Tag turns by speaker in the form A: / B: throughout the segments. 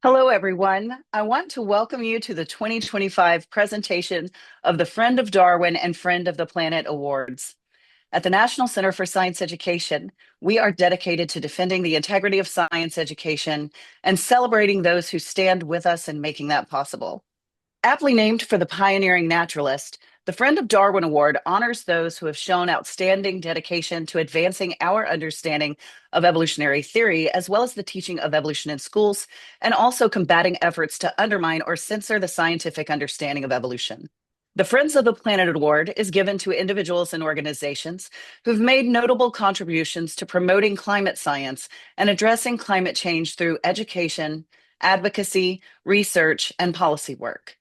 A: Hello, everyone. I want to welcome you to the 2025 presentation of the Friend of Darwin and Friend of the Planet Awards. At the National Center for Science Education, we are dedicated to defending the integrity of science education and celebrating those who stand with us in making that possible. Aptly named for the pioneering naturalist, the Friend of Darwin Award honors those who have shown outstanding dedication to advancing our understanding of evolutionary theory, as well as the teaching of evolution in schools, and also combating efforts to undermine or censor the scientific understanding of evolution. The Friends of the Planet Award is given to individuals and organizations who've made notable contributions to promoting climate science and addressing climate change through education, advocacy, research, and policy work.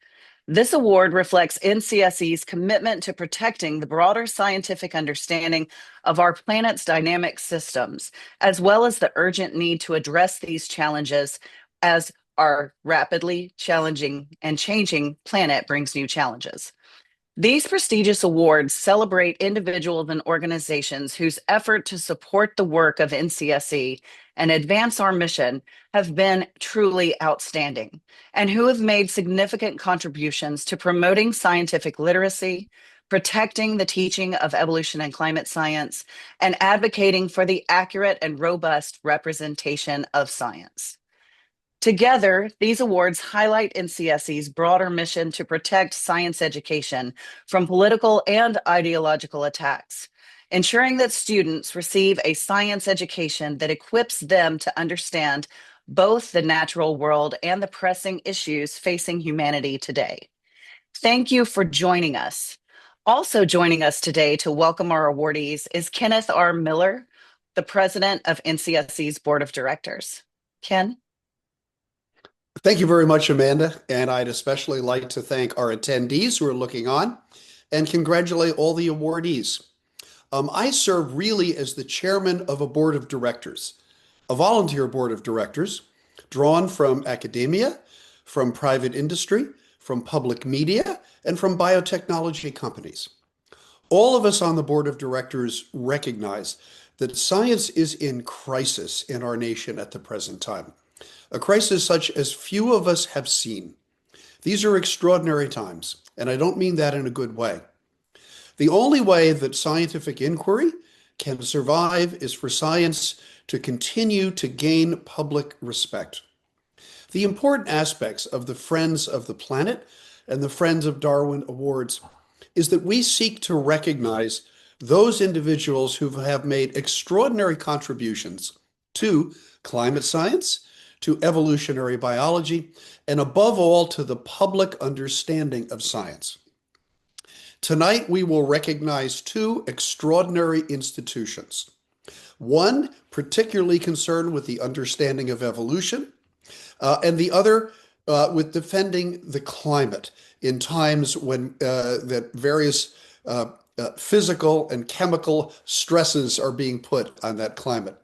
A: This award reflects NCSE's commitment to protecting the broader scientific understanding of our planet's dynamic systems, as well as the urgent need to address these challenges as our rapidly challenging and changing planet brings new challenges. These prestigious awards celebrate individuals and organizations whose effort to support the work of NCSE and advance our mission have been truly outstanding, and who have made significant contributions to promoting scientific literacy, protecting the teaching of evolution and climate science, and advocating for the accurate and robust representation of science. Together, these awards highlight NCSE's broader mission to protect science education from political and ideological attacks, ensuring that students receive a science education that equips them to understand both the natural world and the pressing issues facing humanity today. Thank you for joining us. Also joining us today to welcome our awardees is Kenneth R. Miller, the president of NCSE's board of directors. Ken?
B: Thank you very much, Amanda. And I'd especially like to thank our attendees who are looking on and congratulate all the awardees. I serve really as the chairman of a board of directors, a volunteer board of directors drawn from academia, from private industry, from public media, and from biotechnology companies. All of us on the board of directors recognize that science is in crisis in our nation at the present time. A crisis such as few of us have seen. These are extraordinary times, and I don't mean that in a good way. The only way that scientific inquiry can survive is for science to continue to gain public respect. The important aspects of the Friends of the Planet and the Friends of Darwin Awards is that we seek to recognize those individuals who have made extraordinary contributions to climate science, to evolutionary biology, and above all, to the public understanding of science. Tonight, we will recognize two extraordinary institutions. One particularly concerned with the understanding of evolution, and the other with defending the climate in times when that various physical and chemical stresses are being put on that climate.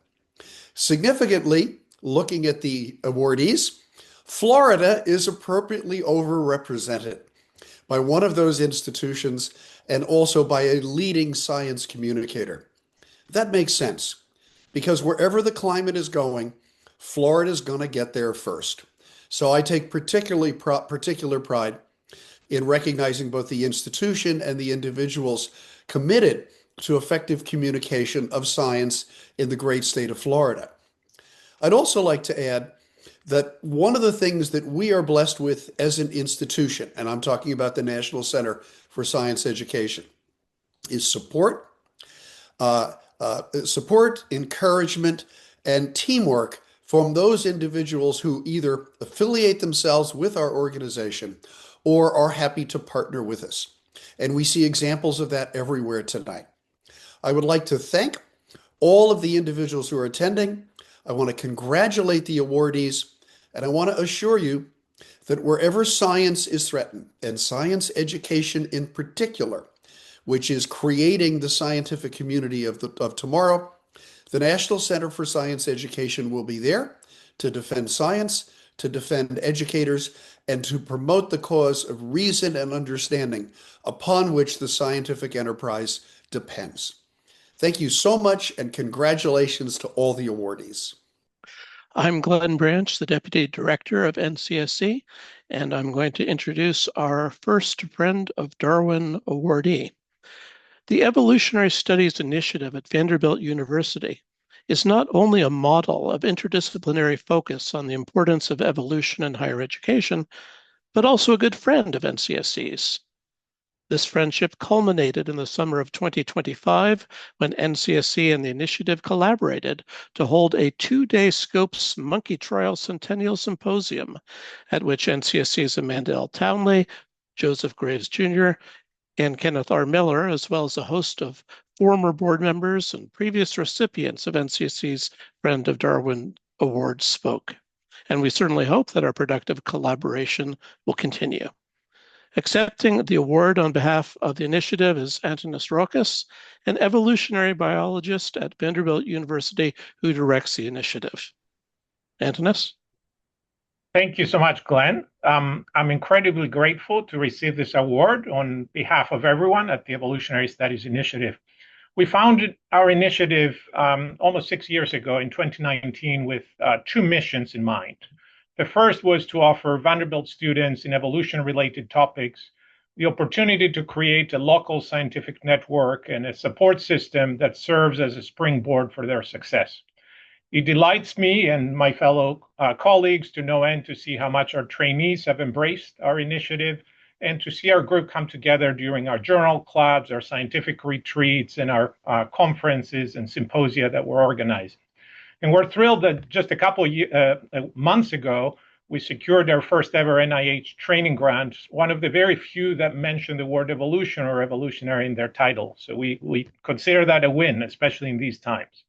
B: Significantly, looking at the awardees, Florida is appropriately overrepresented by one of those institutions and also by a leading science communicator. That makes sense because wherever the climate is going, Florida is going to get there first. So I take particular pride in recognizing both the institution and the individuals committed to effective communication of science in the great state of Florida. I'd also like to add that one of the things that we are blessed with as an institution, and I'm talking about the National Center for Science Education, is support, encouragement, and teamwork from those individuals who either affiliate themselves with our organization or are happy to partner with us. And we see examples of that everywhere tonight. I would like to thank all of the individuals who are attending. I want to congratulate the awardees, and I want to assure you that wherever science is threatened, and science education in particular, which is creating the scientific community of tomorrow, the National Center for Science Education will be there to defend science, to defend educators, and to promote the cause of reason and understanding upon which the scientific enterprise depends. Thank you so much, and congratulations to all the awardees.
C: I'm Glenn Branch, the Deputy Director of NCSC, and I'm going to introduce our first Friend of Darwin awardee. The Evolutionary Studies Initiative at Vanderbilt University is not only a model of interdisciplinary focus on the importance of evolution in higher education, but also a good friend of NCSC's. This friendship culminated in the summer of 2025 when NCSC and the initiative collaborated to hold a two-day Scopes Monkey Trial Centennial Symposium, at which NCSC's Amanda L. Townley, Joseph Graves Jr., and Kenneth R. Miller, as well as a host of former board members and previous recipients of NCSC's Friend of Darwin Awards spoke. And we certainly hope that our productive collaboration will continue. Accepting the award on behalf of the initiative is Antonis Rokas, an evolutionary biologist at Vanderbilt University who directs the initiative. Antonis?
D: Thank you so much, Glenn. I'm incredibly grateful to receive this award on behalf of everyone at the Evolutionary Studies Initiative. We founded our initiative almost 6 years ago in 2019 with two missions in mind. The first was to offer Vanderbilt students in evolution-related topics the opportunity to create a local scientific network and a support system that serves as a springboard for their success. It delights me and my fellow colleagues to no end to see how much our trainees have embraced our initiative and to see our group come together during our journal clubs, our scientific retreats, and our conferences and symposia that we're organizing. And we're thrilled that just a couple of months ago, we secured our first ever NIH training grant, one of the very few that mention the word evolution or evolutionary in their title. So we consider that a win, especially in these times.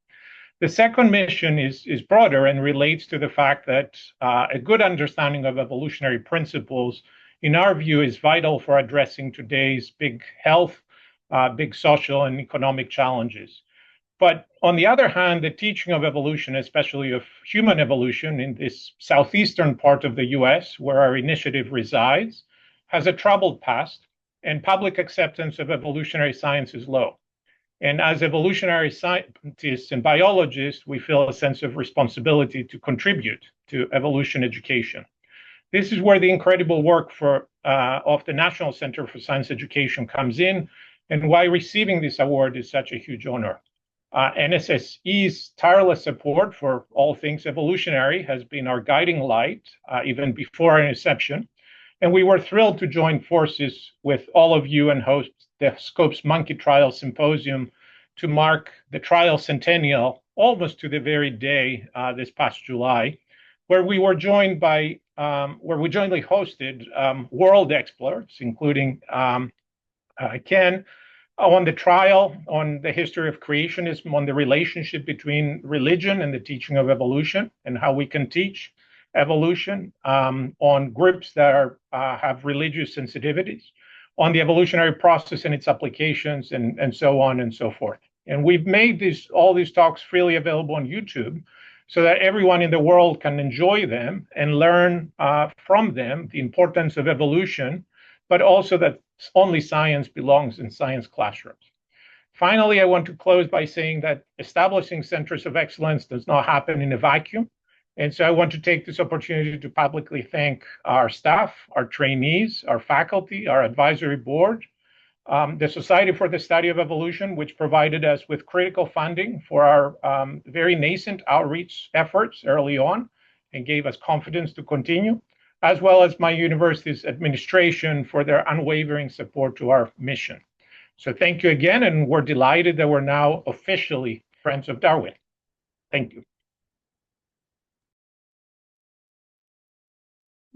D: The second mission is broader and relates to the fact that a good understanding of evolutionary principles, in our view, is vital for addressing today's big health, big social and economic challenges. But on the other hand, the teaching of evolution, especially of human evolution in this southeastern part of the US, where our initiative resides, has a troubled past, and public acceptance of evolutionary science is low. And as evolutionary scientists and biologists, we feel a sense of responsibility to contribute to evolution education. This is where the incredible work of the National Center for Science Education comes in, and why receiving this award is such a huge honor. NSSE's tireless support for all things evolutionary has been our guiding light, even before our inception. And we were thrilled to join forces with all of you and host the Scopes Monkey Trial Symposium to mark the trial centennial, almost to the very day this past July, where we jointly hosted world experts, including Ken, on the trial, on the history of creationism, on the relationship between religion and the teaching of evolution, and how we can teach evolution, on groups that have religious sensitivities, on the evolutionary process and its applications, and so on and so forth. And we've made all these talks freely available on YouTube so that everyone in the world can enjoy them and learn from them the importance of evolution, but also that only science belongs in science classrooms. Finally, I want to close by saying that establishing centers of excellence does not happen in a vacuum. And so I want to take this opportunity to publicly thank our staff, our trainees, our faculty, our advisory board, the Society for the Study of Evolution, which provided us with critical funding for our very nascent outreach efforts early on and gave us confidence to continue, as well as my university's administration for their unwavering support to our mission. So thank you again, and we're delighted that we're now officially Friends of Darwin. Thank you.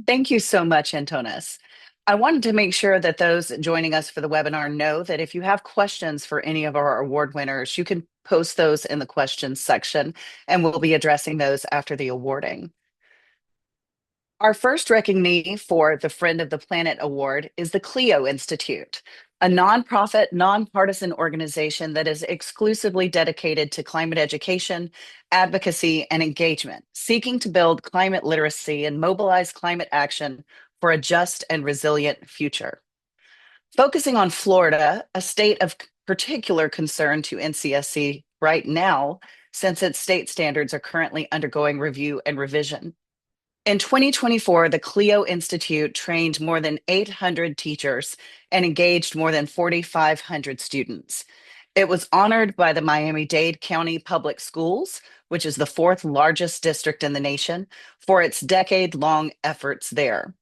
A: Thank you so much, Antonis. I wanted to make sure that those joining us for the webinar know that if you have questions for any of our award winners, you can post those in the questions section, and we'll be addressing those after the awarding. Our first recognee for the Friend of the Planet Award is the CLEO Institute, a nonprofit, nonpartisan organization that is exclusively dedicated to climate education, advocacy, and engagement, seeking to build climate literacy and mobilize climate action for a just and resilient future. Focusing on Florida, a state of particular concern to NCSC right now, since its state standards are currently undergoing review and revision. In 2024, the CLEO Institute trained more than 800 teachers and engaged more than 4,500 students. It was honored by the Miami-Dade County Public Schools, which is the fourth largest district in the nation, for its decade-long efforts there.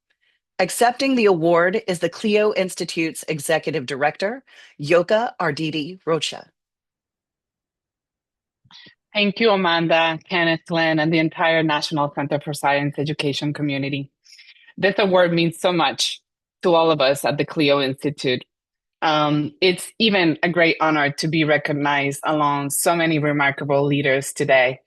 A: Accepting the award is the CLEO Institute's Executive Director, Yoca Arditi-Rocha.
E: Thank you, Amanda, Kenneth, Glenn, and the entire National Center for Science Education community. This award means so much to all of us at the CLEO Institute. It's even a great honor to be recognized along so many remarkable leaders today.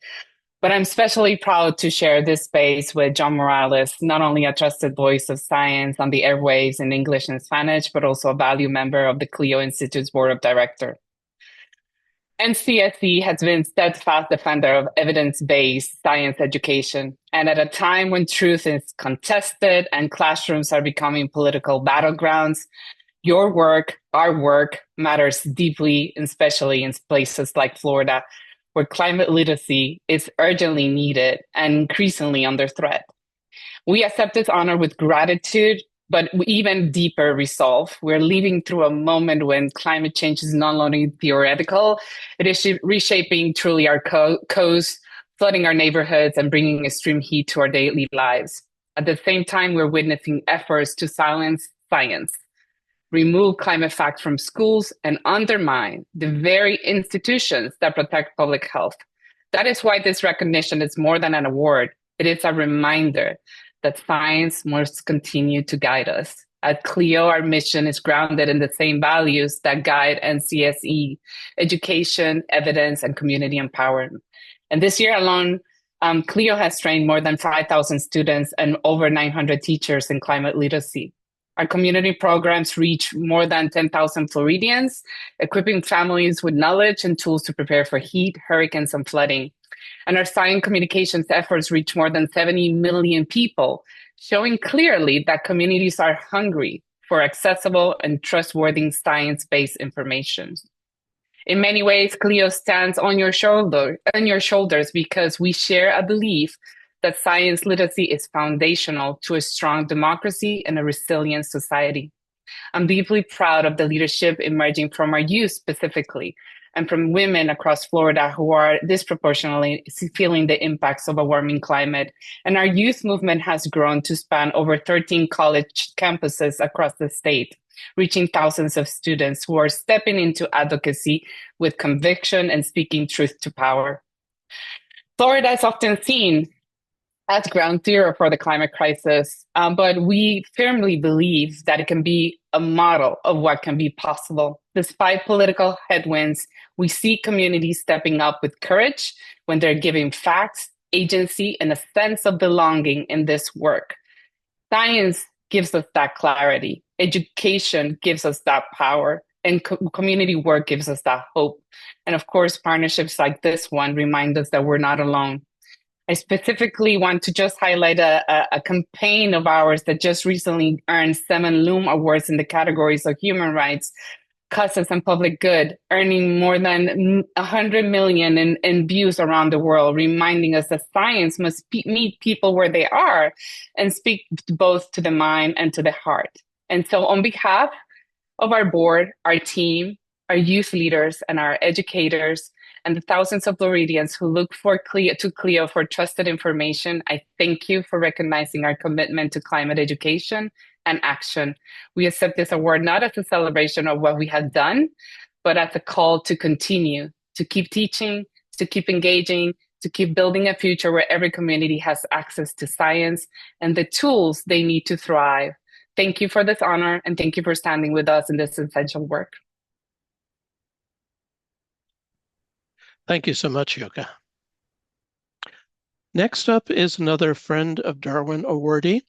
E: But I'm especially proud to share this space with John Morales, not only a trusted voice of science on the airwaves in English and Spanish, but also a valued member of the CLEO Institute's Board of Directors. NCSE has been steadfast defender of evidence-based science education. And at a time when truth is contested and classrooms are becoming political battlegrounds, your work, our work, matters deeply, especially in places like Florida, where climate literacy is urgently needed and increasingly under threat. We accept this honor with gratitude, but even deeper resolve. We're living through a moment when climate change is not only theoretical, it is reshaping truly our coast, flooding our neighborhoods, and bringing extreme heat to our daily lives. At the same time, we're witnessing efforts to silence science, remove climate facts from schools, and undermine the very institutions that protect public health. That is why this recognition is more than an award. It is a reminder that science must continue to guide us. At CLEO, our mission is grounded in the same values that guide NCSE: education, evidence, and community empowerment. And this year alone, CLEO has trained more than 5,000 students and over 900 teachers in climate literacy. Our community programs reach more than 10,000 Floridians, equipping families with knowledge and tools to prepare for heat, hurricanes, and flooding. And our science communications efforts reach more than 70 million people, showing clearly that communities are hungry for accessible and trustworthy science-based information. In many ways, CLEO stands on your shoulders because we share a belief that science literacy is foundational to a strong democracy and a resilient society. I'm deeply proud of the leadership emerging from our youth specifically, and from women across Florida who are disproportionately feeling the impacts of a warming climate. And our youth movement has grown to span over 13 college campuses across the state, reaching thousands of students who are stepping into advocacy with conviction and speaking truth to power. Florida is often seen as ground zero for the climate crisis, but we firmly believe that it can be a model of what can be possible. Despite political headwinds, we see communities stepping up with courage when they're giving facts, agency, and a sense of belonging in this work. Science gives us that clarity. Education gives us that power. And community work gives us that hope. And of course, partnerships like this one remind us that we're not alone. I specifically want to just highlight a campaign of ours that just recently earned 7 Loom Awards in the categories of human rights, causes, and public good, earning more than 100 million in views around the world, reminding us that science must meet people where they are and speak both to the mind and to the heart. And so on behalf of our board, our team, our youth leaders, and our educators, and the thousands of Floridians who look to CLEO for trusted information, I thank you for recognizing our commitment to climate education and action. We accept this award not as a celebration of what we have done, but as a call to continue, to keep teaching, to keep engaging, to keep building a future where every community has access to science and the tools they need to thrive. Thank you for this honor, and thank you for standing with us in this essential work.
C: Thank you so much, Yoca. Next up is another Friend of Darwin awardee,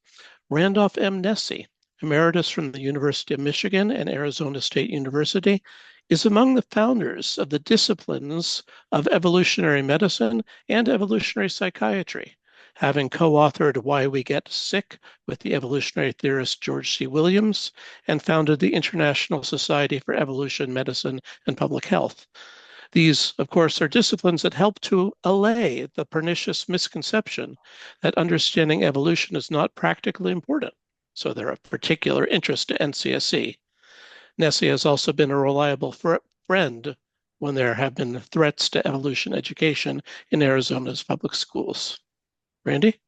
C: Randolph M. Nesse, emeritus from the University of Michigan and Arizona State University, is among the founders of the disciplines of evolutionary medicine and evolutionary psychiatry, having co-authored Why We Get Sick with the evolutionary theorist George C. Williams and founded the International Society for Evolution, Medicine, and Public Health. These, of course, are disciplines that help to allay the pernicious misconception that understanding evolution is not practically important, so they're of particular interest to NCSC. Nesse has also been a reliable friend when there have been threats to evolution education in Arizona's public schools. Randy?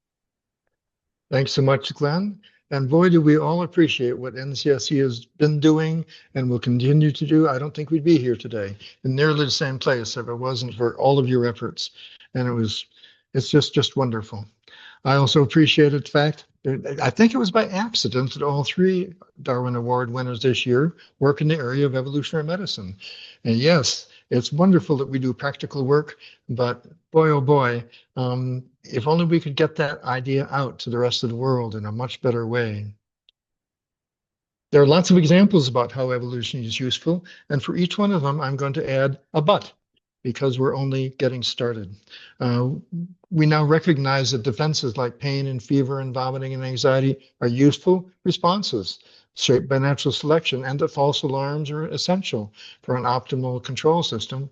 F: Thanks so much, Glenn. And boy, do we all appreciate what NCSC has been doing and will continue to do. I don't think we'd be here today in nearly the same place if it wasn't for all of your efforts. And it's just wonderful. I also appreciated the fact that I think it was by accident that all three Darwin Award winners this year work in the area of evolutionary medicine. And yes, it's wonderful that we do practical work, but boy, oh boy, if only we could get that idea out to the rest of the world in a much better way. There are lots of examples about how evolution is useful, and for each one of them, I'm going to add a but, because we're only getting started. We now recognize that defenses like pain and fever and vomiting and anxiety are useful responses shaped by natural selection, and that false alarms are essential for an optimal control system.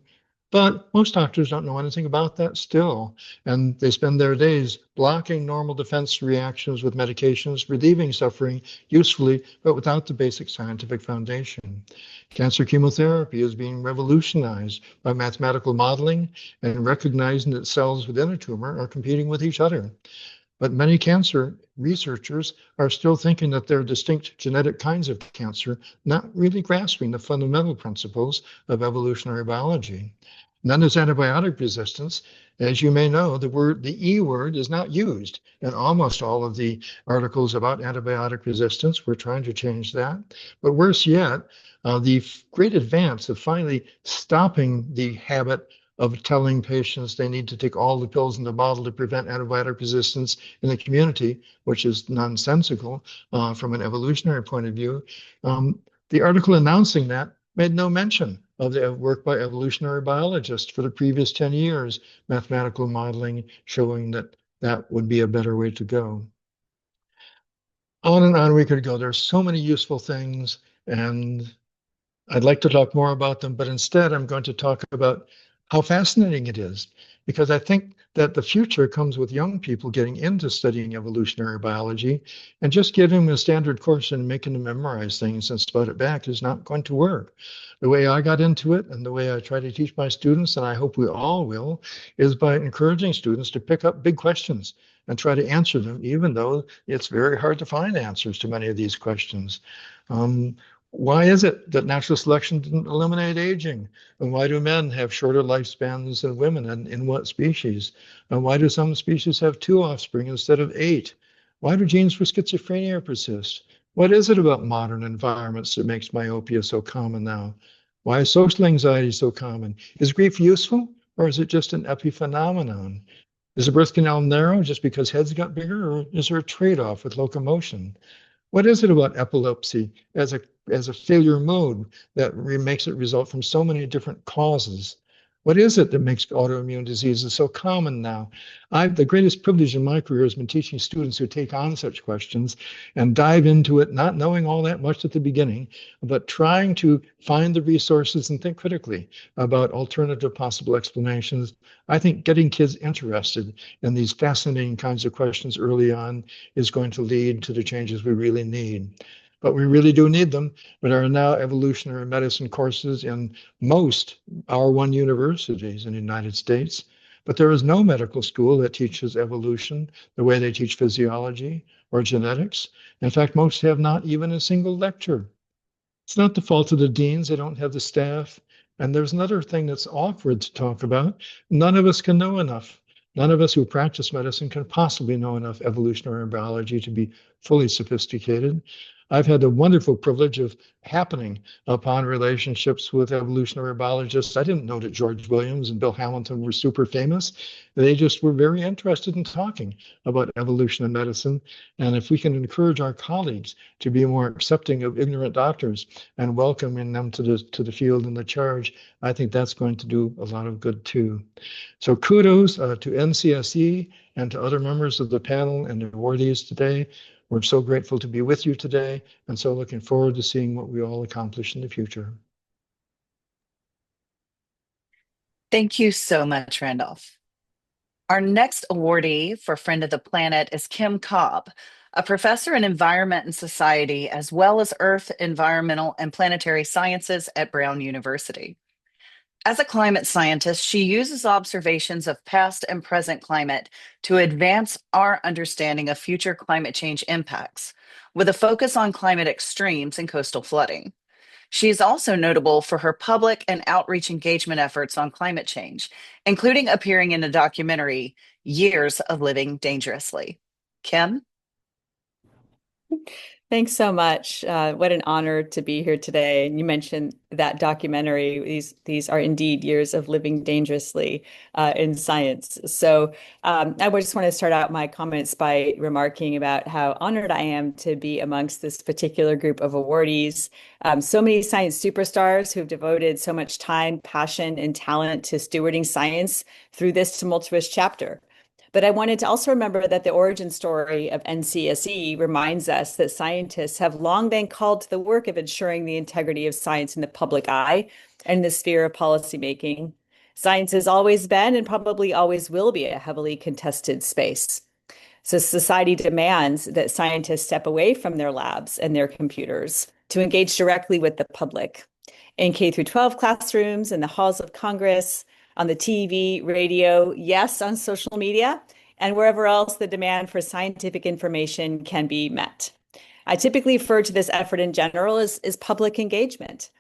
F: But most doctors don't know anything about that still, and they spend their days blocking normal defense reactions with medications, relieving suffering usefully, but without the basic scientific foundation. Cancer chemotherapy is being revolutionized by mathematical modeling and recognizing that cells within a tumor are competing with each other. But many cancer researchers are still thinking that there are distinct genetic kinds of cancer, not really grasping the fundamental principles of evolutionary biology. None is antibiotic resistance. As you may know, the E word is not used in almost all of the articles about antibiotic resistance. We're trying to change that. But worse yet, the great advance of finally stopping the habit of telling patients they need to take all the pills in the bottle to prevent antibiotic resistance in the community, which is nonsensical from an evolutionary point of view. The article announcing that made no mention of the work by evolutionary biologists for the previous 10 years, mathematical modeling showing that that would be a better way to go. On and on we could go. There's so many useful things, and I'd like to talk more about them, but instead I'm going to talk about how fascinating it is, because I think that the future comes with young people getting into studying evolutionary biology, and just giving them a standard course and making them memorize things and spout it back is not going to work. The way I got into it and the way I try to teach my students, and I hope we all will, is by encouraging students to pick up big questions and try to answer them, even though it's very hard to find answers to many of these questions. Why is it that natural selection didn't eliminate aging? And why do men have shorter lifespans than women, and in what species? And why do some species have 2 offspring instead of 8? Why do genes for schizophrenia persist? What is it about modern environments that makes myopia so common now? Why is social anxiety so common? Is grief useful, or is it just an epiphenomenon? Is the birth canal narrow just because heads got bigger, or is there a trade-off with locomotion? What is it about epilepsy as a failure mode that makes it result from so many different causes? What is it that makes autoimmune diseases so common now? The greatest privilege in my career has been teaching students who take on such questions and dive into it, not knowing all that much at the beginning, but trying to find the resources and think critically about alternative possible explanations. I think getting kids interested in these fascinating kinds of questions early on is going to lead to the changes we really need. But we really do need them. But there are now evolutionary medicine courses in most R1 universities in the United States. But there is no medical school that teaches evolution the way they teach physiology or genetics. In fact, most have not even a single lecture. It's not the fault of the deans. They don't have the staff. And there's another thing that's awkward to talk about. None of us can know enough. None of us who practice medicine can possibly know enough evolutionary biology to be fully sophisticated. I've had the wonderful privilege of happening upon relationships with evolutionary biologists. I didn't know that George Williams and Bill Hamilton were super famous. They just were very interested in talking about evolution and medicine. And if we can encourage our colleagues to be more accepting of ignorant doctors and welcoming them to the field and the charge, I think that's going to do a lot of good too. So kudos to NCSE and to other members of the panel and the awardees today. We're so grateful to be with you today, and so looking forward to seeing what we all accomplish in the future.
A: Thank you so much, Randolph. Our next awardee for Friend of the Planet is Kim Cobb, a professor in environment and society, as well as earth, environmental, and planetary sciences at Brown University. As a climate scientist, she uses observations of past and present climate to advance our understanding of future climate change impacts, with a focus on climate extremes and coastal flooding. She is also notable for her public and outreach engagement efforts on climate change, including appearing in the documentary Years of Living Dangerously. Kim?
G: Thanks so much. What an honor to be here today. And you mentioned that documentary. These are indeed years of living dangerously in science. So I just want to start out my comments by remarking about how honored I am to be amongst this particular group of awardees. So many science superstars who've devoted so much time, passion, and talent to stewarding science through this tumultuous chapter. But I wanted to also remember that the origin story of NCSE reminds us that scientists have long been called to the work of ensuring the integrity of science in the public eye and in the sphere of policymaking. Science has always been and probably always will be a heavily contested space. So society demands that scientists step away from their labs and their computers to engage directly with the public. In K through 12 classrooms, in the halls of Congress, on the TV, radio, yes, on social media, and wherever else the demand for scientific information can be met. I typically refer to this effort in general as public engagement.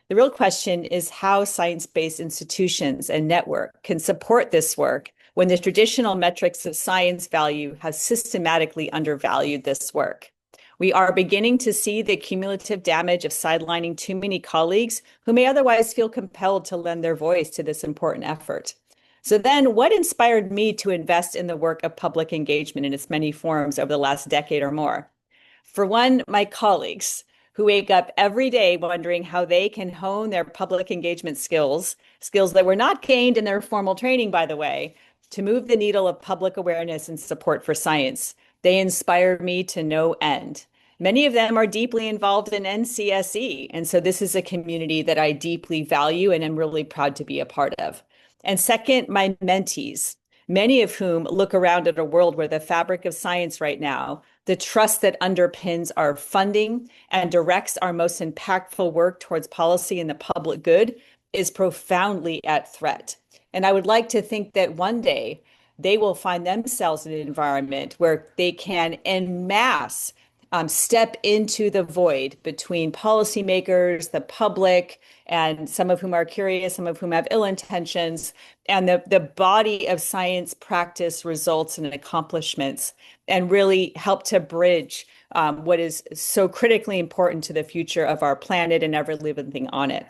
G: The real question is how science-based institutions and network can support this work when the traditional metrics of science value have systematically undervalued this work. We are beginning to see the cumulative damage of sidelining too many colleagues who may otherwise feel compelled to lend their voice to this important effort. So then what inspired me to invest in the work of public engagement in its many forms over the last decade or more? For one, my colleagues who wake up every day wondering how they can hone their public engagement skills that were not gained in their formal training, by the way, to move the needle of public awareness and support for science. They inspire me to no end. Many of them are deeply involved in NCSE, and so this is a community that I deeply value and am really proud to be a part of. And second, my mentees, many of whom look around at a world where the fabric of science right now, the trust that underpins our funding and directs our most impactful work towards policy and the public good, is profoundly at threat. And I would like to think that one day they will find themselves in an environment where they can en masse step into the void between policymakers, the public, and some of whom are curious, some of whom have ill intentions, and the body of science practice, results, and accomplishments, and really help to bridge what is so critically important to the future of our planet and every living thing on it.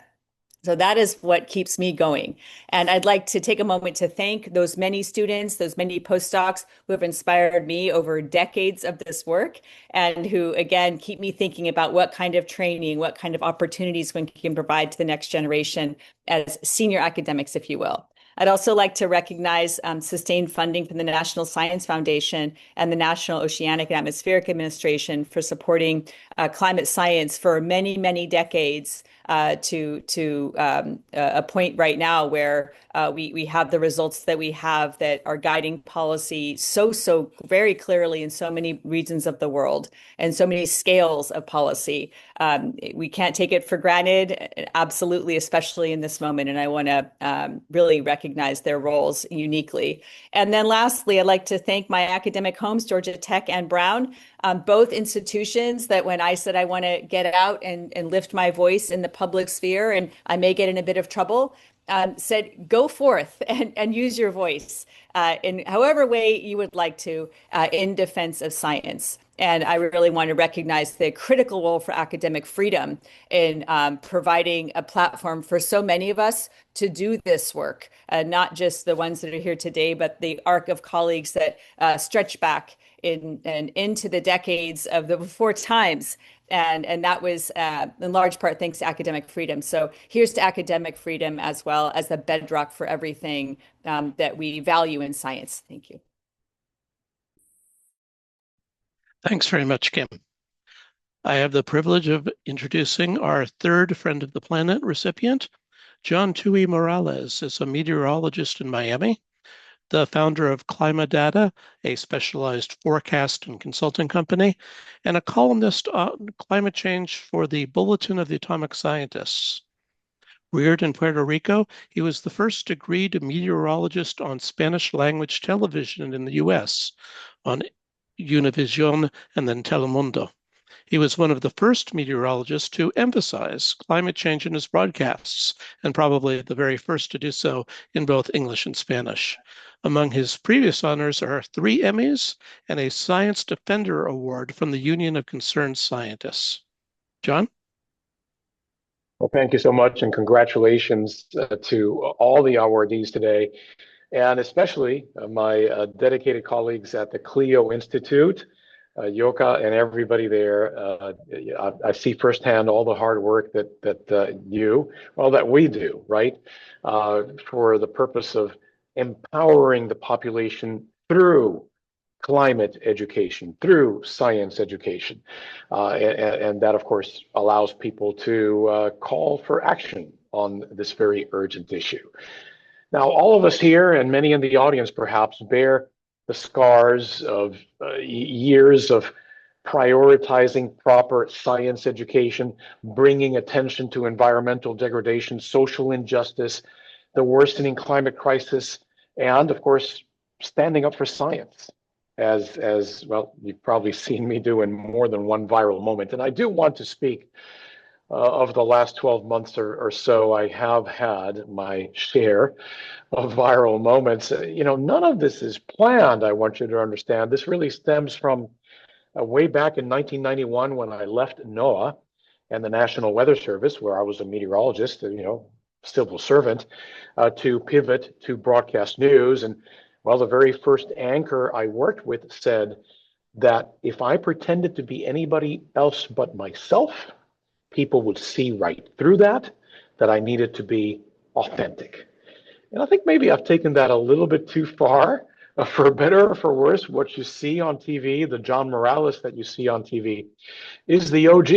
G: So that is what keeps me going. And I'd like to take a moment to thank those many students, those many postdocs who have inspired me over decades of this work and who, again, keep me thinking about what kind of training, what kind of opportunities one can provide to the next generation as senior academics, if you will. I'd also like to recognize sustained funding from the National Science Foundation and the National Oceanic and Atmospheric Administration for supporting climate science for many, many decades to a point right now where we have the results that we have that are guiding policy so very clearly in so many regions of the world and so many scales of policy. We can't take it for granted, absolutely, especially in this moment. And I want to really recognize their roles uniquely. And then lastly, I'd like to thank my academic homes, Georgia Tech and Brown, both institutions that when I said I want to get out and lift my voice in the public sphere, and I may get in a bit of trouble, said, go forth and use your voice in however way you would like to in defense of science. And I really want to recognize the critical role for academic freedom in providing a platform for so many of us to do this work, not just the ones that are here today, but the arc of colleagues that stretch back into the decades of the before times. And that was in large part thanks to academic freedom. So here's to academic freedom as well as the bedrock for everything that we value in science. Thank you.
C: Thanks very much, Kim. I have the privilege of introducing our third Friend of the Planet recipient, John Tui Morales is a meteorologist in Miami, the founder of Climadata, a specialized forecast and consulting company, and a columnist on climate change for the Bulletin of the Atomic Scientists. Reared in Puerto Rico, he was the first degreed meteorologist on Spanish language television in the US, on Univision and then Telemundo. He was one of the first meteorologists to emphasize climate change in his broadcasts, and probably the very first to do so in both English and Spanish. Among his previous honors are 3 Emmys and a Science Defender Award from the Union of Concerned Scientists. John?
H: Well, thank you so much, and congratulations to all the awardees today, and especially my dedicated colleagues at the CLEO Institute, Yoca, and everybody there. I see firsthand all the hard work that we do, right, for the purpose of empowering the population through climate education, through science education. And that, of course, allows people to call for action on this very urgent issue. Now, all of us here and many in the audience perhaps bear the scars of years of prioritizing proper science education, bringing attention to environmental degradation, social injustice, the worsening climate crisis, and, of course, standing up for science. As well, you've probably seen me do in more than one viral moment. And I do want to speak of the last 12 months or so. I have had my share of viral moments. None of this is planned, I want you to understand. This really stems from way back in 1991 when I left NOAA and the National Weather Service, where I was a meteorologist, civil servant, to pivot to broadcast news. And well, the very first anchor I worked with said that if I pretended to be anybody else but myself, people would see right through that I needed to be authentic. And I think maybe I've taken that a little bit too far, for better or for worse. What you see on TV, the John Morales that you see on TV, is the OG.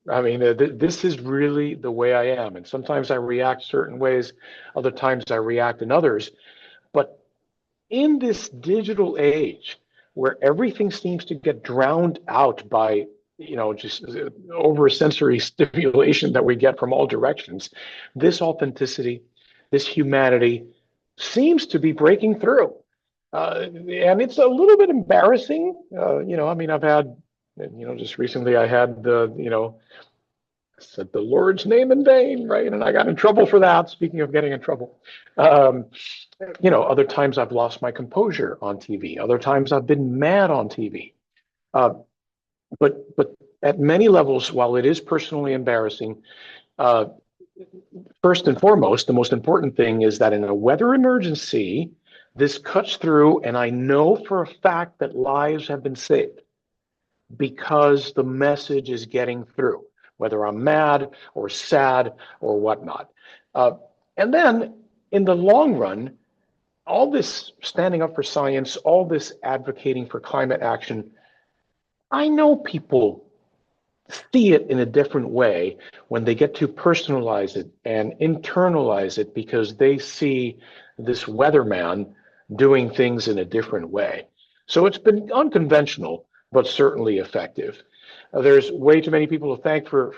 H: I mean, this is really the way I am. And sometimes I react certain ways, other times I react in others. But in this digital age where everything seems to get drowned out by, just over sensory stimulation that we get from all directions, this authenticity, this humanity seems to be breaking through. And it's a little bit embarrassing. I've had, just recently I had said the Lord's name in vain, right? And I got in trouble for that. Speaking of getting in trouble, other times I've lost my composure on TV. Other times I've been mad on TV. But at many levels, while it is personally embarrassing, first and foremost, the most important thing is that in a weather emergency, this cuts through, and I know for a fact that lives have been saved because the message is getting through, whether I'm mad or sad or whatnot. And then in the long run, all this standing up for science, all this advocating for climate action, I know people see it in a different way when they get to personalize it and internalize it because they see this weatherman doing things in a different way. So it's been unconventional, but certainly effective. There's way too many people to thank for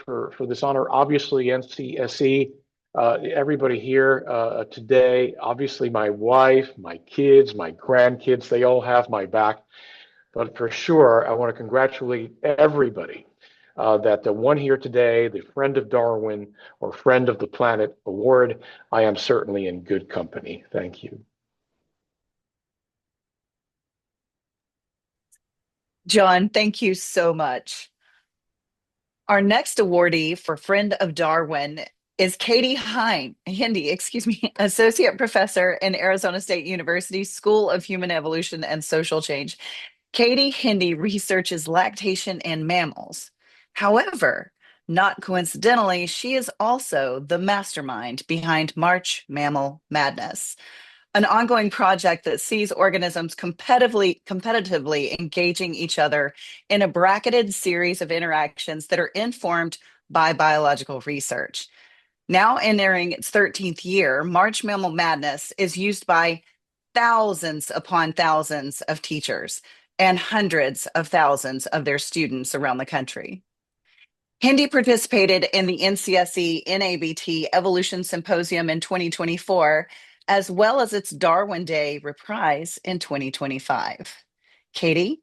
H: this honor. Obviously, NCSE, everybody here today, obviously my wife, my kids, my grandkids, they all have my back. But for sure, I want to congratulate everybody that won here today, the Friend of Darwin or Friend of the Planet Award. I am certainly in good company. Thank you.
A: John, thank you so much. Our next awardee for Friend of Darwin is Katie Hinde, Associate Professor in Arizona State University School of Human Evolution and Social Change. Katie Hinde researches lactation in mammals. However, not coincidentally, she is also the mastermind behind March Mammal Madness, an ongoing project that sees organisms competitively engaging each other in a bracketed series of interactions that are informed by biological research. Now entering its 13th year, March Mammal Madness is used by thousands upon thousands of teachers and hundreds of thousands of their students around the country. Hinde participated in the NCSE NABT Evolution Symposium in 2024, as well as its Darwin Day reprise in 2025. Katie?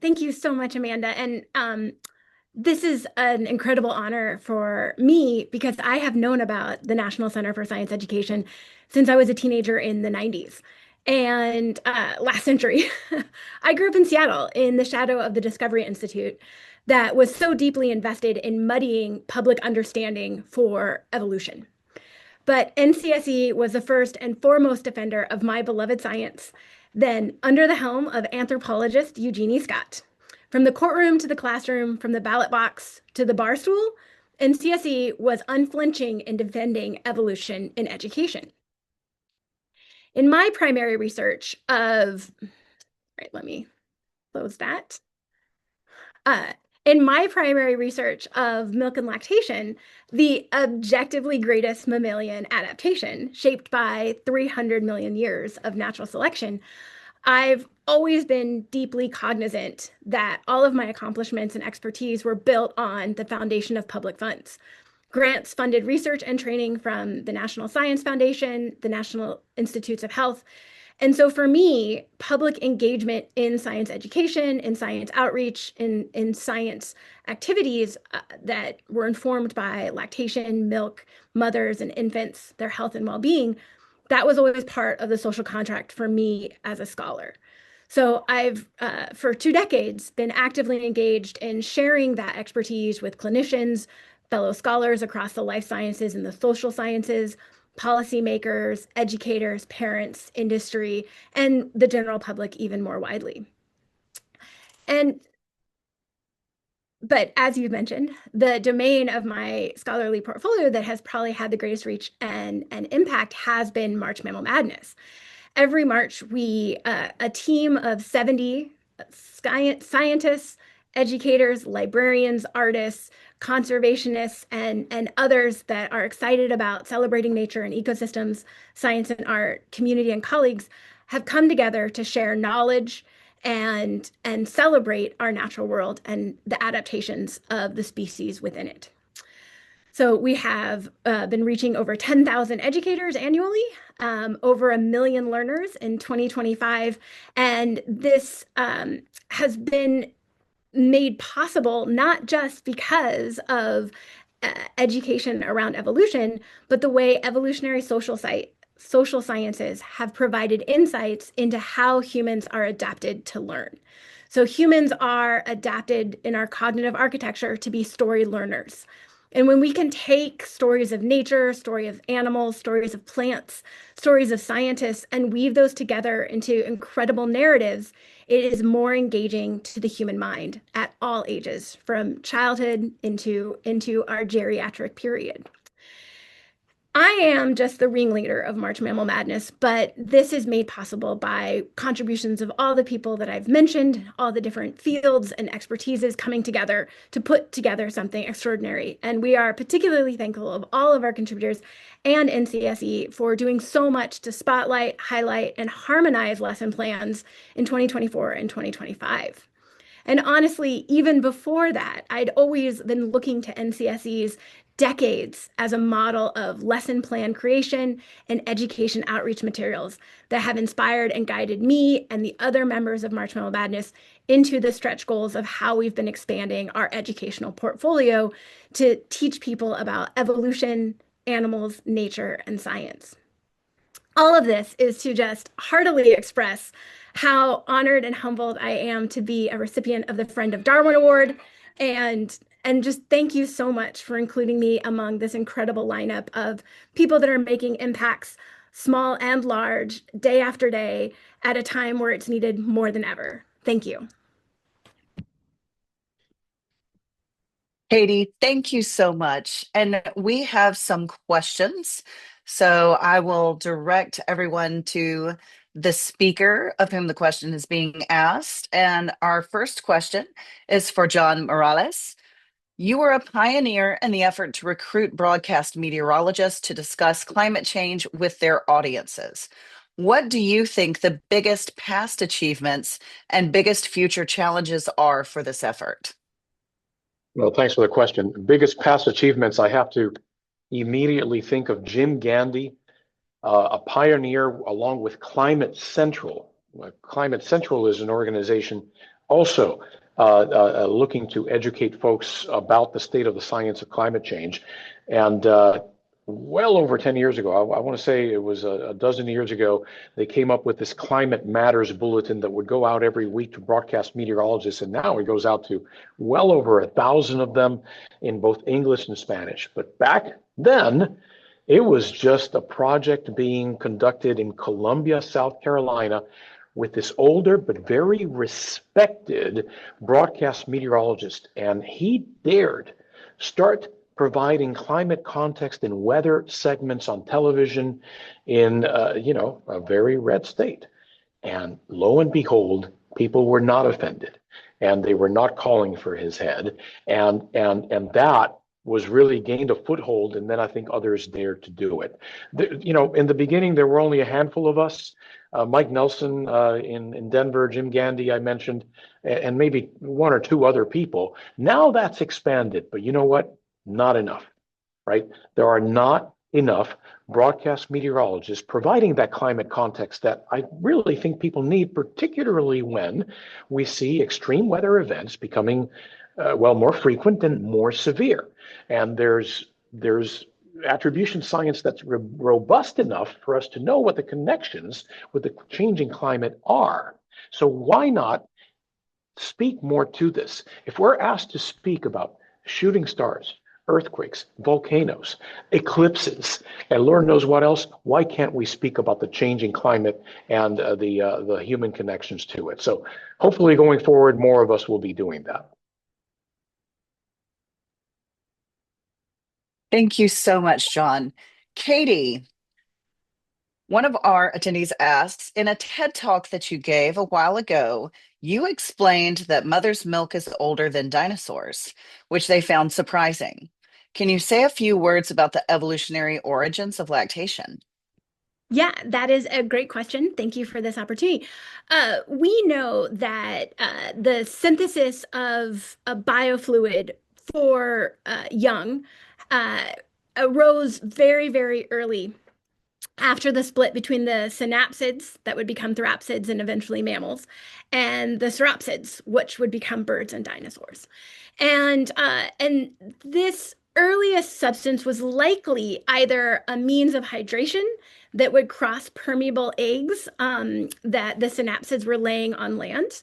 I: Thank you so much, Amanda. And this is an incredible honor for me because I have known about the National Center for Science Education since I was a teenager in the 90s. And last century, I grew up in Seattle in the shadow of the Discovery Institute that was so deeply invested in muddying public understanding for evolution. But NCSE was the first and foremost defender of my beloved science, then under the helm of anthropologist Eugenie Scott. From the courtroom to the classroom, from the ballot box to the bar stool, NCSE was unflinching in defending evolution in education. In my primary research of, let me close that. In my primary research of milk and lactation, the objectively greatest mammalian adaptation, shaped by 300 million years of natural selection, I've always been deeply cognizant that all of my accomplishments and expertise were built on the foundation of public funds. Grants funded research and training from the National Science Foundation, the National Institutes of Health. And so for me, public engagement in science education, in science outreach, in science activities that were informed by lactation, milk, mothers and infants, their health and well-being, that was always part of the social contract for me as a scholar. So I've, for 2 decades, been actively engaged in sharing that expertise with clinicians, fellow scholars across the life sciences and the social sciences, policymakers, educators, parents, industry, and the general public even more widely. But as you mentioned, the domain of my scholarly portfolio that has probably had the greatest reach and impact has been March Mammal Madness. Every March, a team of 70 scientists, educators, librarians, artists, conservationists, and others that are excited about celebrating nature and ecosystems, science and art, community and colleagues have come together to share knowledge and celebrate our natural world and the adaptations of the species within it. So we have been reaching over 10,000 educators annually, over 1 million learners in 2025. And this has been made possible not just because of education around evolution, but the way evolutionary social sciences have provided insights into how humans are adapted to learn. So humans are adapted in our cognitive architecture to be story learners. And when we can take stories of nature, stories of animals, stories of plants, stories of scientists, and weave those together into incredible narratives, it is more engaging to the human mind at all ages, from childhood into our geriatric period. I am just the ringleader of March Mammal Madness, but this is made possible by contributions of all the people that I've mentioned, all the different fields and expertises coming together to put together something extraordinary. And we are particularly thankful of all of our contributors and NCSE for doing so much to spotlight, highlight, and harmonize lesson plans in 2024 and 2025. And honestly, even before that, I'd always been looking to NCSE's decades as a model of lesson plan creation and education outreach materials that have inspired and guided me and the other members of March Mammal Madness into the stretch goals of how we've been expanding our educational portfolio to teach people about evolution, animals, nature, and science. All of this is to just heartily express how honored and humbled I am to be a recipient of the Friend of Darwin Award, and just thank you so much for including me among this incredible lineup of people that are making impacts, small and large, day after day, at a time where it's needed more than ever. Thank you.
A: Katie, thank you so much. And we have some questions. So I will direct everyone to the speaker of whom the question is being asked. And our first question is for John Morales. You were a pioneer in the effort to recruit broadcast meteorologists to discuss climate change with their audiences. What do you think the biggest past achievements and biggest future challenges are for this effort?
H: Well, thanks for the question. Biggest past achievements, I have to immediately think of Jim Gandy, a pioneer along with Climate Central. Climate Central is an organization also looking to educate folks about the state of the science of climate change. And well over 10 years ago, I want to say it was a dozen years ago, they came up with this Climate Matters bulletin that would go out every week to broadcast meteorologists. And now it goes out to well over 1,000 of them in both English and Spanish. But back then, it was just a project being conducted in Columbia, South Carolina, with this older but very respected broadcast meteorologist. And he dared start providing climate context and weather segments on television in, a very red state. And lo and behold, people were not offended, and they were not calling for his head. And that was really gained a foothold, and then I think others dared to do it. In the beginning, there were only a handful of us. Mike Nelson in Denver, Jim Gandy I mentioned, and maybe one or two other people. Now that's expanded, but you know what? Not enough, right? There are not enough broadcast meteorologists providing that climate context that I really think people need, particularly when we see extreme weather events becoming more frequent and more severe. And there's attribution science that's robust enough for us to know what the connections with the changing climate are. So why not speak more to this? If we're asked to speak about shooting stars, earthquakes, volcanoes, eclipses, and Lord knows what else, why can't we speak about the changing climate and the human connections to it? So hopefully going forward, more of us will be doing that.
A: Thank you so much, John. Katie, one of our attendees asks, in a TED talk that you gave a while ago, you explained that mother's milk is older than dinosaurs, which they found surprising. Can you say a few words about the evolutionary origins of lactation?
I: Yeah, that is a great question. Thank you for this opportunity. We know that the synthesis of a biofluid for young arose very, very early after the split between the synapsids that would become therapsids and eventually mammals, and the sauropsids, which would become birds and dinosaurs. And this earliest substance was likely either a means of hydration that would cross permeable eggs that the synapsids were laying on land,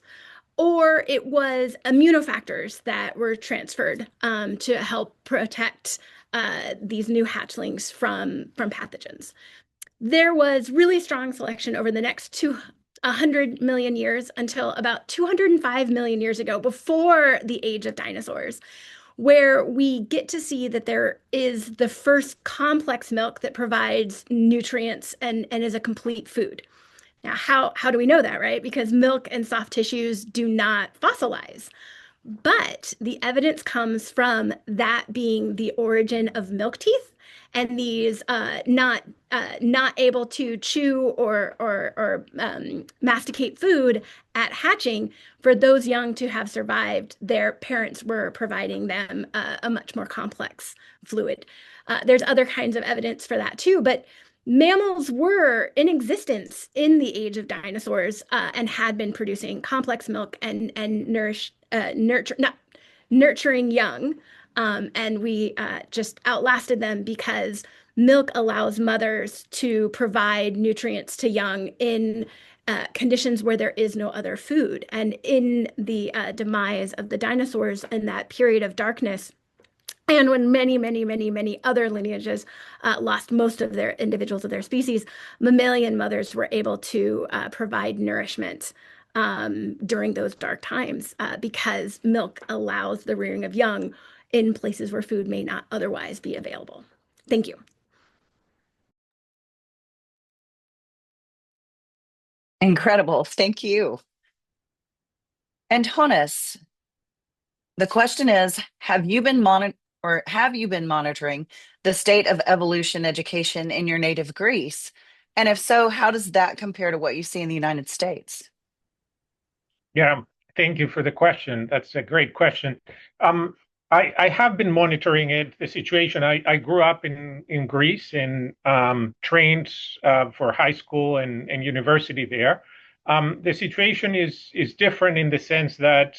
I: or it was immunofactors that were transferred to help protect these new hatchlings from pathogens. There was really strong selection over the next 100 million years until about 205 million years ago, before the age of dinosaurs, where we get to see that there is the first complex milk that provides nutrients and is a complete food. Now, how do we know that, right? Because milk and soft tissues do not fossilize. But the evidence comes from that being the origin of milk teeth and these not able to chew or masticate food at hatching. For those young to have survived, their parents were providing them a much more complex fluid. There's other kinds of evidence for that too, but mammals were in existence in the age of dinosaurs and had been producing complex milk and nurturing young. And we just outlasted them because milk allows mothers to provide nutrients to young in conditions where there is no other food. And in the demise of the dinosaurs in that period of darkness, and when many other lineages lost most of their individuals of their species, mammalian mothers were able to provide nourishment during those dark times because milk allows the rearing of young in places where food may not otherwise be available. Thank you.
A: Incredible. Thank you. Antonis, The question is, have you been monitoring the state of evolution education in your native Greece? And if so, how does that compare to what you see in the United States?
D: Yeah, thank you for the question. That's a great question. I have been monitoring the situation. I grew up in Greece and trained for high school and university there. The situation is different in the sense that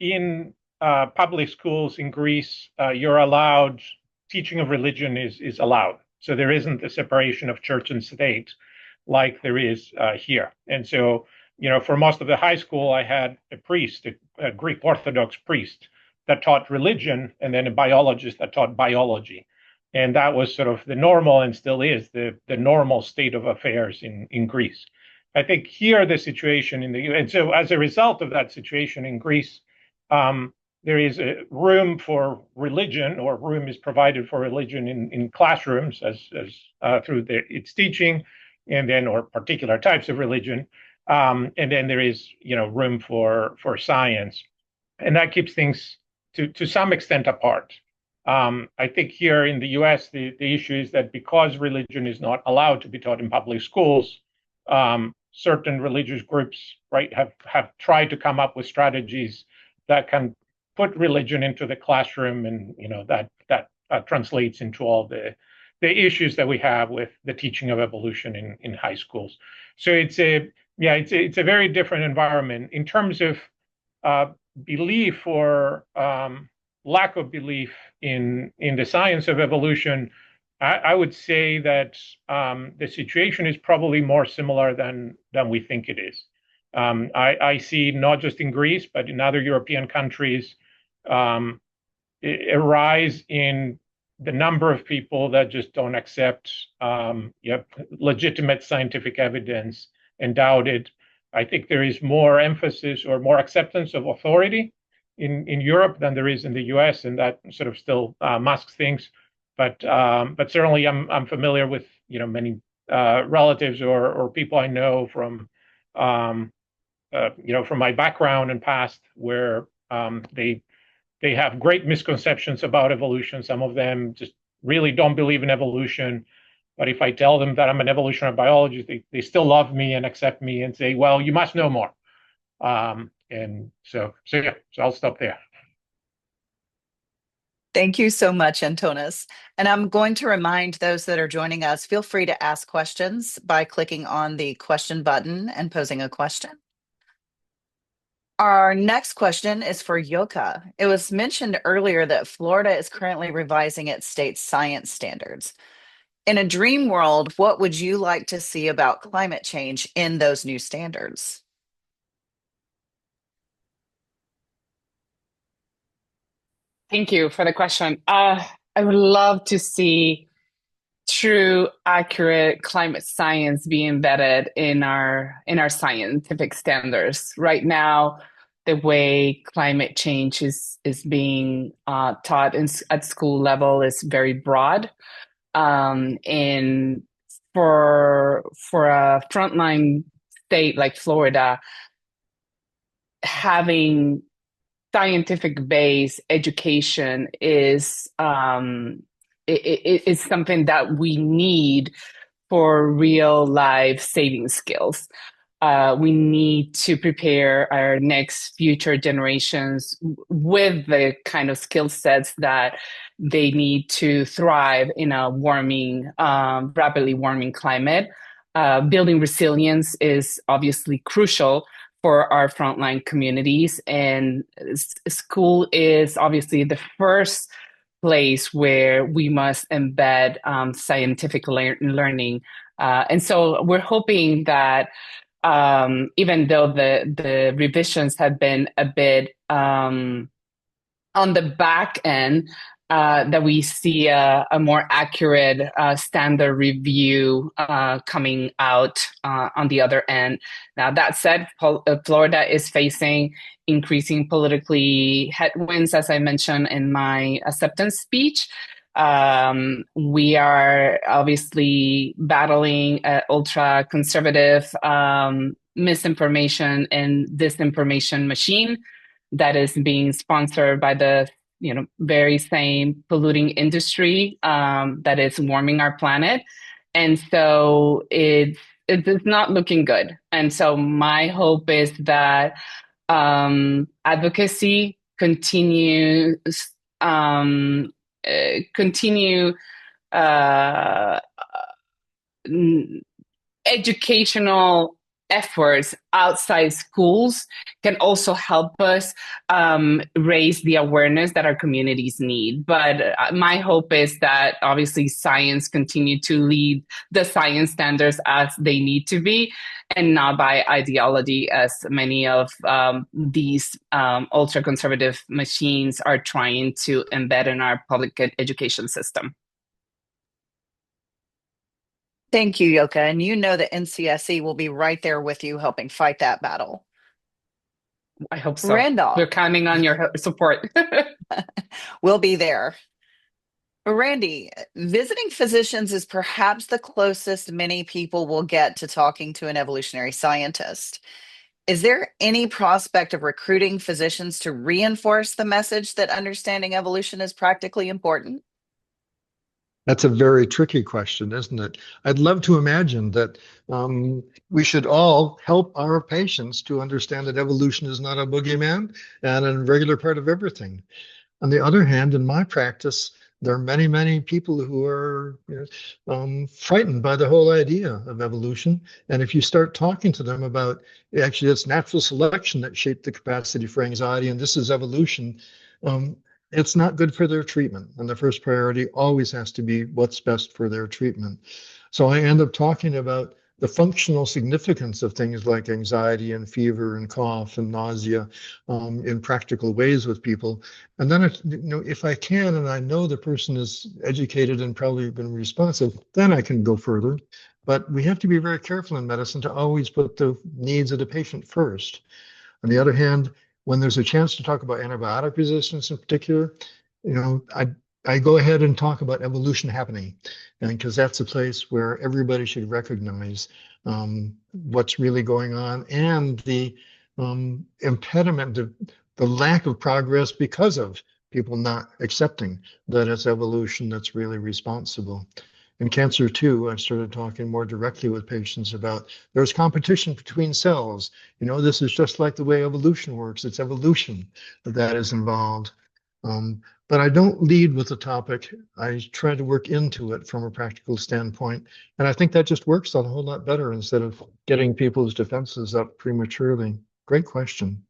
D: in public schools in Greece, you're allowed, teaching of religion is allowed. So there isn't a separation of church and state like there is here. And so, for most of the high school, I had a priest, a Greek Orthodox priest that taught religion, and then a biologist that taught biology. And that was sort of the normal, and still is the normal state of affairs in Greece. I think here the situation and so as a result of that situation in Greece, there is a room for religion, or room is provided for religion in classrooms as through its teaching, and then or particular types of religion, and then there is room for science, and that keeps things to some extent apart. I think here in the U.S. the issue is that because religion is not allowed to be taught in public schools, certain religious groups, right, have tried to come up with strategies that can put religion into the classroom, and that translates into all the issues that we have with the teaching of evolution in high schools. So it's a very different environment in terms of belief or lack of belief in the science of evolution. I would say that the situation is probably more similar than we think it is. I see not just in Greece, but in other European countries, a rise in the number of people that just don't accept legitimate scientific evidence and doubt it. I think there is more emphasis or more acceptance of authority in Europe than there is in the US, and that sort of still masks things. But certainly I'm familiar with many relatives or people I know from from my background and past, where they have great misconceptions about evolution. Some of them just really don't believe in evolution. But if I tell them that I'm an evolutionary biologist, they still love me and accept me and say, well, you must know more. And so I'll stop there.
A: Thank you so much, Antonis. And I'm going to remind those that are joining us, feel free to ask questions by clicking on the question button and posing a question. Our next question is for Yoca. It was mentioned earlier that Florida is currently revising its state science standards. In a dream world, what would you like to see about climate change in those new standards?
E: Thank you for the question. I would love to see true, accurate climate science be embedded in our scientific standards. Right now, the way climate change is being taught at school level is very broad. And for a frontline state like Florida, having scientific-based education is something that we need for real life saving skills. We need to prepare our next future generations with the kind of skill sets that they need to thrive in a rapidly warming climate. Building resilience is obviously crucial for our frontline communities, and school is obviously the first place where we must embed scientific learning. And so we're hoping that even though the revisions have been a bit on the back end, that we see a more accurate standard review coming out on the other end. Now, that said, Florida is facing increasing politically headwinds, as I mentioned in my acceptance speech. We are obviously battling ultra-conservative misinformation and disinformation machine that is being sponsored by the very same polluting industry that is warming our planet. And so it's not looking good. And so my hope is that advocacy continues, continue educational efforts outside schools can also help us raise the awareness that our communities need. But my hope is that obviously science continue to lead the science standards as they need to be, and not by ideology, as many of these ultra-conservative machines are trying to embed in our public education system.
A: Thank you, Yoca. And you know that NCSE will be right there with you helping fight that battle.
E: I hope so.
A: Randolph.
E: We're counting on your support.
A: We'll be there. Randy, visiting physicians is perhaps the closest many people will get to talking to an evolutionary scientist. Is there any prospect of recruiting physicians to reinforce the message that understanding evolution is practically important?
F: That's a very tricky question, isn't it? I'd love to imagine that we should all help our patients to understand that evolution is not a boogeyman and a regular part of everything. On the other hand, in my practice, there are many, many people who are frightened by the whole idea of evolution. And if you start talking to them about, actually, it's natural selection that shaped the capacity for anxiety, and this is evolution, it's not good for their treatment. And the first priority always has to be what's best for their treatment. So I end up talking about the functional significance of things like anxiety and fever and cough and nausea in practical ways with people. And then, if I can, and I know the person is educated and probably been responsive, then I can go further. But we have to be very careful in medicine to always put the needs of the patient first. On the other hand, when there's a chance to talk about antibiotic resistance in particular, I go ahead and talk about evolution happening, and because that's a place where everybody should recognize what's really going on and the impediment, the lack of progress because of people not accepting that it's evolution that's really responsible. In cancer too, I started talking more directly with patients about there's competition between cells. This is just like the way evolution works. It's evolution that is involved. But I don't lead with the topic. I try to work into it from a practical standpoint. And I think that just works a whole lot better instead of getting people's defenses up prematurely. Great question.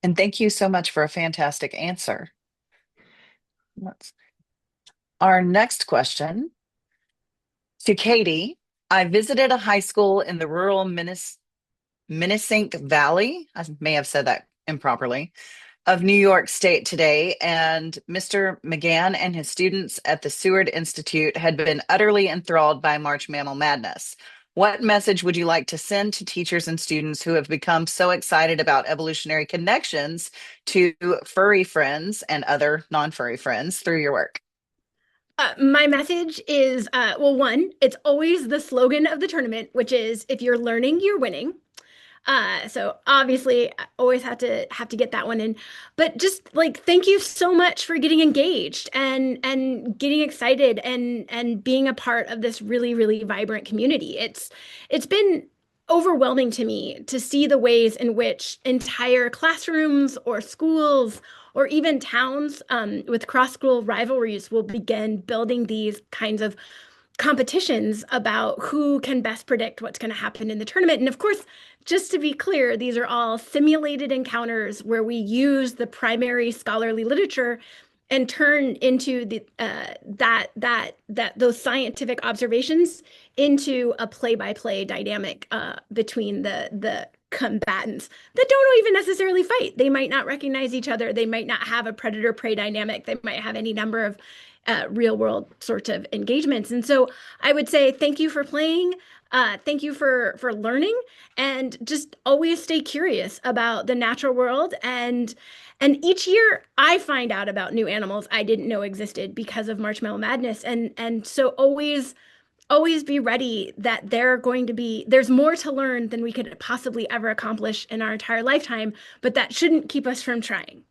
A: And thank you so much for a fantastic answer. Our next question to Katie. I visited a high school in the rural Minisink Valley. I may have said that improperly, of New York State today, and Mr. McGann and his students at the Seward Institute had been utterly enthralled by March Mammal Madness. What message would you like to send to teachers and students who have become so excited about evolutionary connections to furry friends and other non-furry friends through your work?
I: My message is, well, one, it's always the slogan of the tournament, which is, if you're learning, you're winning. So obviously I always have to get that one in, but just thank you so much for getting engaged and getting excited and being a part of this really, really vibrant community. It's been overwhelming to me to see the ways in which entire classrooms or schools or even towns with cross-school rivalries will begin building these kinds of competitions about who can best predict what's going to happen in the tournament. And of course, just to be clear, these are all simulated encounters where we use the primary scholarly literature and turn into the those scientific observations into a play-by-play dynamic between the combatants that don't even necessarily fight. They might not recognize each other. They might not have a predator-prey dynamic. They might have any number of real world sorts of engagements. And so I would say thank you for playing. Thank you for learning, and just always stay curious about the natural world. And each year I find out about new animals I didn't know existed because of March Mammal Madness. And so always always be ready that there's more to learn than we could possibly ever accomplish in our entire lifetime, but that shouldn't keep us from trying.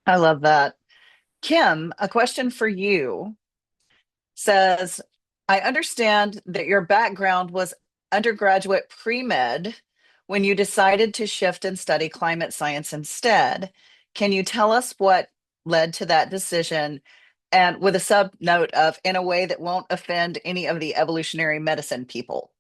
A: I love that. Kim, a question for you says, I understand that your background was undergraduate pre-med when you decided to shift and study climate science instead. Can you tell us what led to that decision, and with a sub note of in a way that won't offend any of the evolutionary medicine people?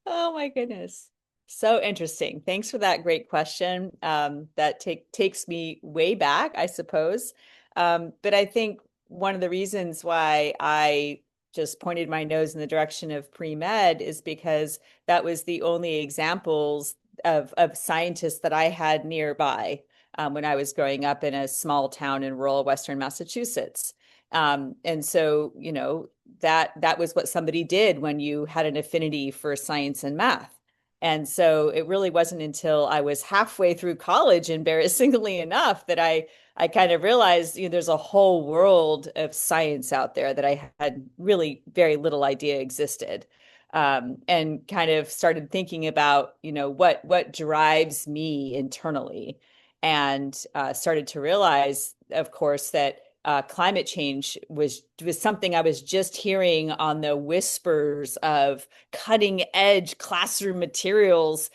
G: Oh my goodness. So interesting. Thanks for that great question. That takes me way back, I suppose. But I think one of the reasons why I just pointed my nose in the direction of pre-med is because that was the only examples of scientists that I had nearby when I was growing up in a small town in rural Western Massachusetts. And so, that was what somebody did when you had an affinity for science and math. And so it really wasn't until I was halfway through college, embarrassingly enough, that I kind of realized, there's a whole world of science out there that I had really very little idea existed. And kind of started thinking about, what drives me internally, and started to realize, of course, that climate change was something I was just hearing on the whispers of cutting edge classroom materials,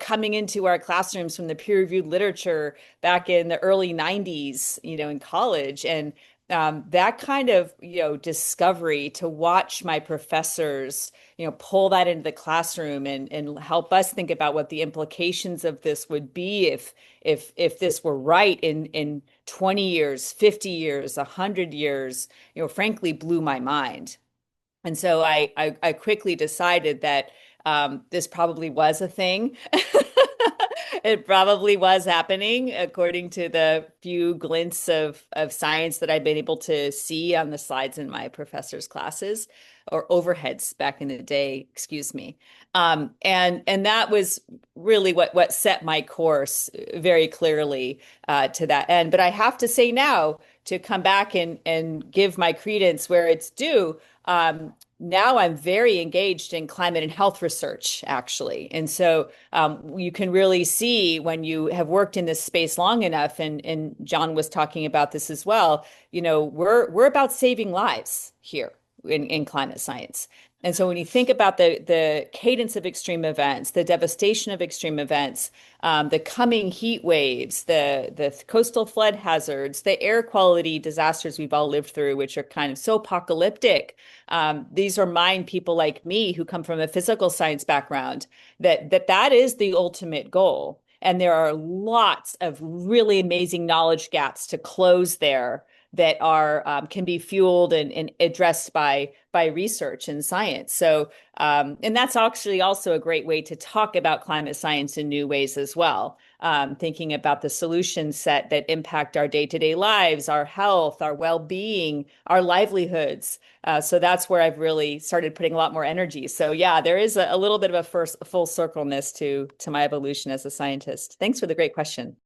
G: coming into our classrooms from the peer-reviewed literature back in the early 90s, in college. And that kind of, discovery, to watch my professors, pull that into the classroom and help us think about what the implications of this would be if this were right in 20 years, 50 years, 100 years, frankly blew my mind. And so I quickly decided that this probably was a thing. It probably was happening according to the few glints of science that I've been able to see on the slides in my professor's classes, or overheads back in the day, excuse me. And that was really what set my course very clearly to that end. But I have to say now, to come back and give my credence where it's due, now I'm very engaged in climate and health research, actually. And so you can really see when you have worked in this space long enough, and John was talking about this as well, we're about saving lives here in climate science. And so when you think about the cadence of extreme events, the devastation of extreme events, the coming heat waves, the coastal flood hazards, the air quality disasters we've all lived through, which are kind of so apocalyptic. These remind people like me, who come from a physical science background, that is the ultimate goal. And there are lots of really amazing knowledge gaps to close there that can be fueled and addressed by research and science. So, and that's actually also a great way to talk about climate science in new ways as well. Thinking about the solution set that impact our day-to-day lives, our health, our well-being, our livelihoods. So that's where I've really started putting a lot more energy. So yeah, there is a little bit of a full circleness to my evolution as a scientist. Thanks for the great question.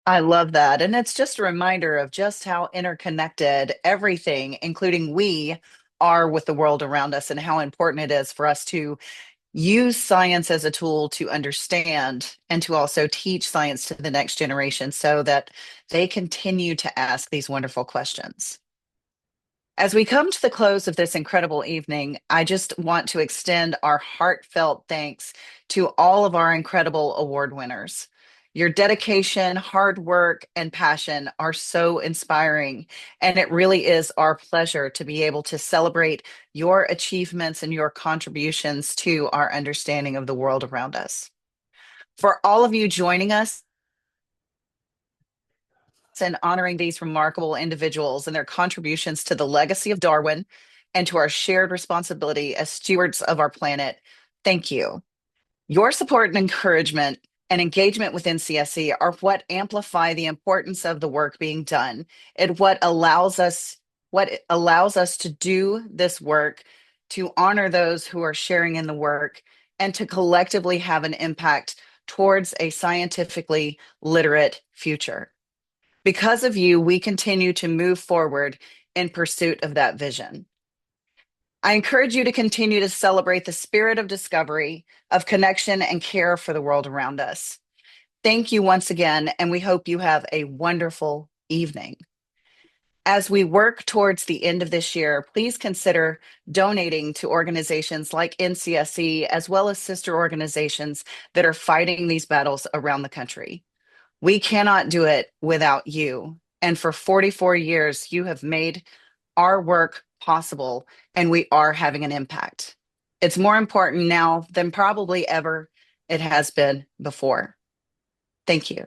A: I love that. And it's just a reminder of just how interconnected everything, including we, are with the world around us, and how important it is for us to use science as a tool to understand and to also teach science to the next generation so that they continue to ask these wonderful questions. As we come to the close of this incredible evening, I just want to extend our heartfelt thanks to all of our incredible award winners. Your dedication, hard work, and passion are so inspiring, and it really is our pleasure to be able to celebrate your achievements and your contributions to our understanding of the world around us. For all of you joining us and honoring these remarkable individuals and their contributions to the legacy of Darwin and to our shared responsibility as stewards of our planet, thank you. Your support and encouragement and engagement with NCSC are what amplify the importance of the work being done, and what allows us to do this work, to honor those who are sharing in the work, and to collectively have an impact towards a scientifically literate future. Because of you, we continue to move forward in pursuit of that vision. I encourage you to continue to celebrate the spirit of discovery, of connection, and care for the world around us. Thank you once again, and we hope you have a wonderful evening. As we work towards the end of this year, please consider donating to organizations like NCSE, as well as sister organizations that are fighting these battles around the country. We cannot do it without you. And for 44 years, you have made our work possible, and we are having an impact. It's more important now than probably ever it has been before. Thank you.